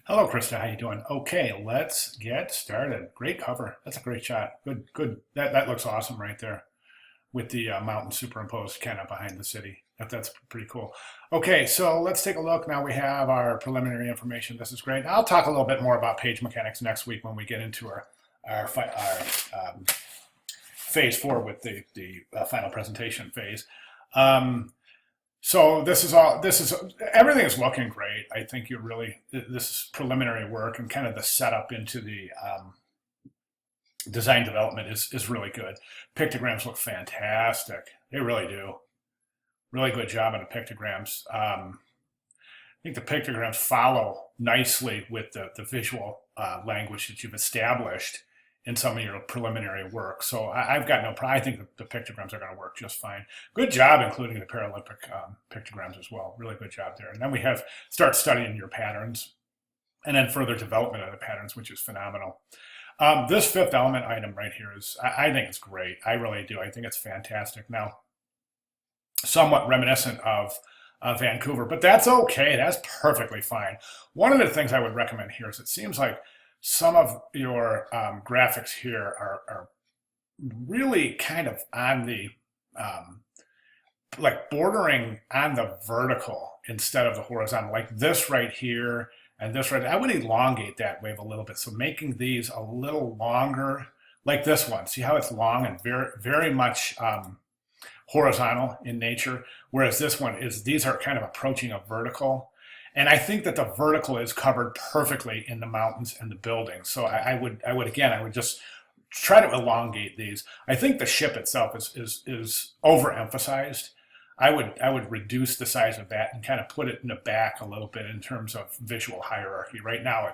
Hello, Krista. How you doing? Okay, let's get started. Great cover. That's a great shot. Good, good. That looks awesome right there with the mountain superimposed kind of behind the city. That's pretty cool. Okay, so let's take a look. Now we have our preliminary information. This is great. I'll talk a little bit more about page mechanics next week when we get into our phase four with the final presentation phase. Um, so this is everything is looking great. I think you're really this is preliminary work and kind of the setup into the design development is really good. Pictograms look fantastic. They really do. Really good job on the pictograms. I think the pictograms follow nicely with the visual language that you've established in some of your preliminary work. So I've got no problem. I think the pictograms are going to work just fine. Good job including the Paralympic pictograms as well. Really good job there. And then we have start studying your patterns and then further development of the patterns, which is phenomenal. This fifth element item right here is, I think it's great. I really do. I think it's fantastic. Now, somewhat reminiscent of Vancouver, but that's okay. That's perfectly fine. One of the things I would recommend here is it seems like some of your graphics here are really kind of on the like bordering on the vertical instead of the horizontal, like this right here and this right. I would elongate that wave a little bit. So making these a little longer, like this one. See how it's long and very much horizontal in nature, whereas this one is, these are kind of approaching a vertical. And I think that the vertical is covered perfectly in the mountains and the buildings. So I would just try to elongate these. I think the ship itself is overemphasized. I would reduce the size of that and kind of put it in the back a little bit in terms of visual hierarchy. Right now,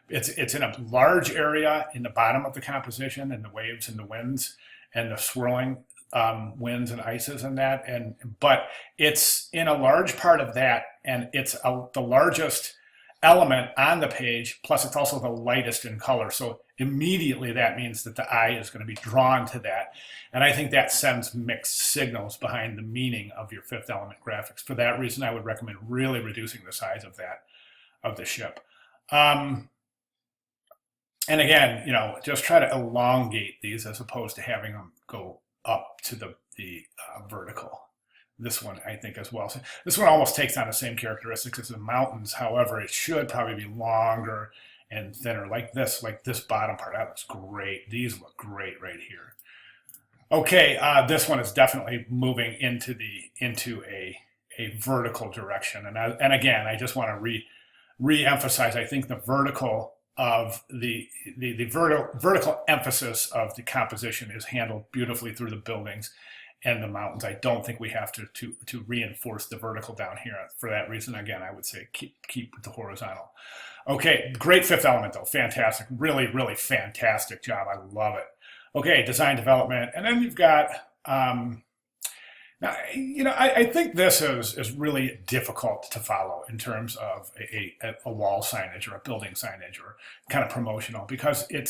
it's in a large area in the bottom of the composition, and the waves and the winds and the swirling winds and ices and that, and but it's in a large part of that, and it's the largest element on the page, plus it's also the lightest in color. So immediately that means that the eye is going to be drawn to that. And I think that sends mixed signals behind the meaning of your fifth element graphics. For that reason, I would recommend really reducing the size of that, of the ship. Um, and again, just try to elongate these as opposed to having them go up to the vertical. This one, I think, as well. So this one almost takes on the same characteristics as the mountains. However, it should probably be longer and thinner, like this bottom part. That looks great. These look great right here. Okay, this one is definitely moving into a vertical direction. And again, I just want to re-emphasize. I think the vertical of the vertical emphasis of the composition is handled beautifully through the buildings and the mountains. I don't think we have to reinforce the vertical down here. For that reason, again, I would say keep the horizontal. Okay, great fifth element though, fantastic, really, really fantastic job. I love it. Okay, design development, and then you've got now, I think this is really difficult to follow in terms of a wall signage or a building signage or kind of promotional, because you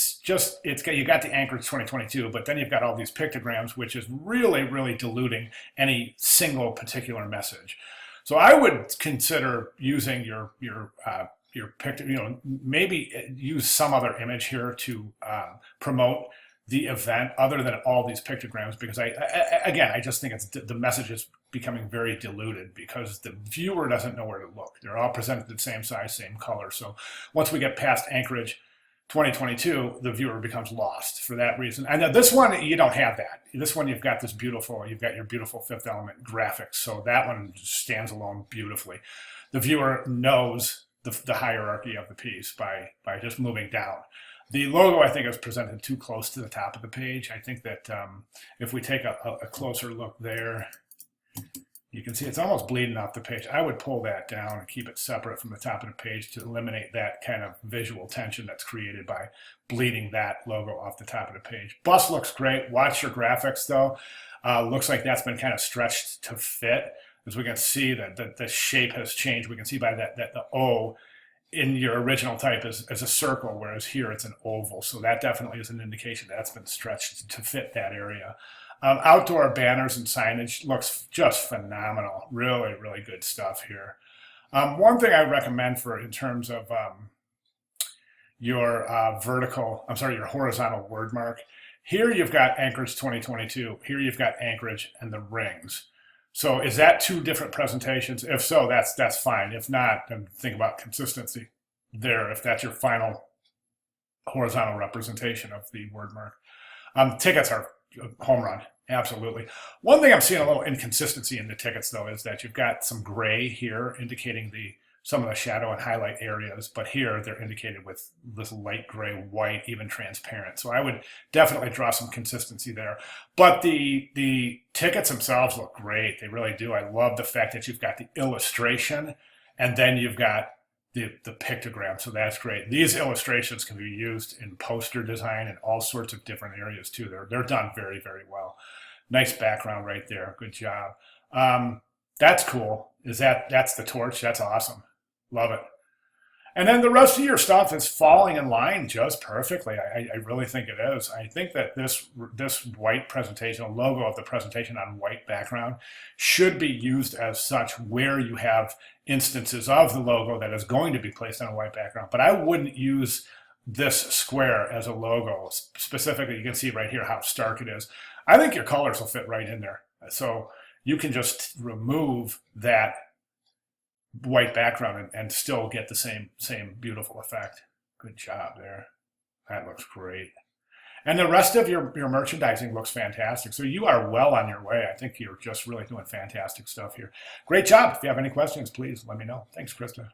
got the Anchorage 2022, but then you've got all these pictograms, which is really, really diluting any single particular message. So I would consider using your picture, maybe use some other image here to promote the event other than all these pictograms, because I just think the message is becoming very diluted because the viewer doesn't know where to look. They're all presented the same size, same color. So once we get past Anchorage 2022, the viewer becomes lost for that reason. And this one, you don't have that. This one, you've got your beautiful fifth element graphics. So that one stands alone beautifully. The viewer knows the hierarchy of the piece by just moving down. The logo, I think, is presented too close to the top of the page. I think that if we take a closer look there, you can see it's almost bleeding off the page. I would pull that down and keep it separate from the top of the page to eliminate that kind of visual tension that's created by bleeding that logo off the top of the page. Bus looks great. Watch your graphics, though. Looks like that's been kind of stretched to fit. As we can see that the shape has changed. We can see by that the O in your original type is a circle, whereas here it's an oval. So that definitely is an indication that's been stretched to fit that area. Outdoor banners and signage looks just phenomenal. Really, really good stuff here. One thing I recommend in terms of your your horizontal word mark. Here you've got Anchorage 2022. Here you've got Anchorage and the rings. So is that two different presentations? If so, that's fine. If not, then think about consistency there, if that's your final horizontal representation of the word mark. Tickets are a home run, absolutely. One thing I'm seeing a little inconsistency in the tickets, though, is that you've got some gray here indicating some of the shadow and highlight areas, but here they're indicated with this light gray, white, even transparent. So I would definitely draw some consistency there. But the tickets themselves look great. They really do. I love the fact that you've got the illustration and then you've got the pictogram. So that's great. These illustrations can be used in poster design and all sorts of different areas too. They're done very, very well. Nice background right there. Good job. That's cool. That's the torch? That's awesome. Love it. And then the rest of your stuff is falling in line just perfectly. I really think it is. I think that this white presentation, a logo of the presentation on white background, should be used as such where you have instances of the logo that is going to be placed on a white background. But I wouldn't use this square as a logo. Specifically, you can see right here how stark it is. I think your colors will fit right in there. So you can just remove that white background and still get the same beautiful effect. Good job there. That looks great. And the rest of your merchandising looks fantastic. So you are well on your way. I think you're just really doing fantastic stuff here. Great job. If you have any questions, please let me know. Thanks, Krista.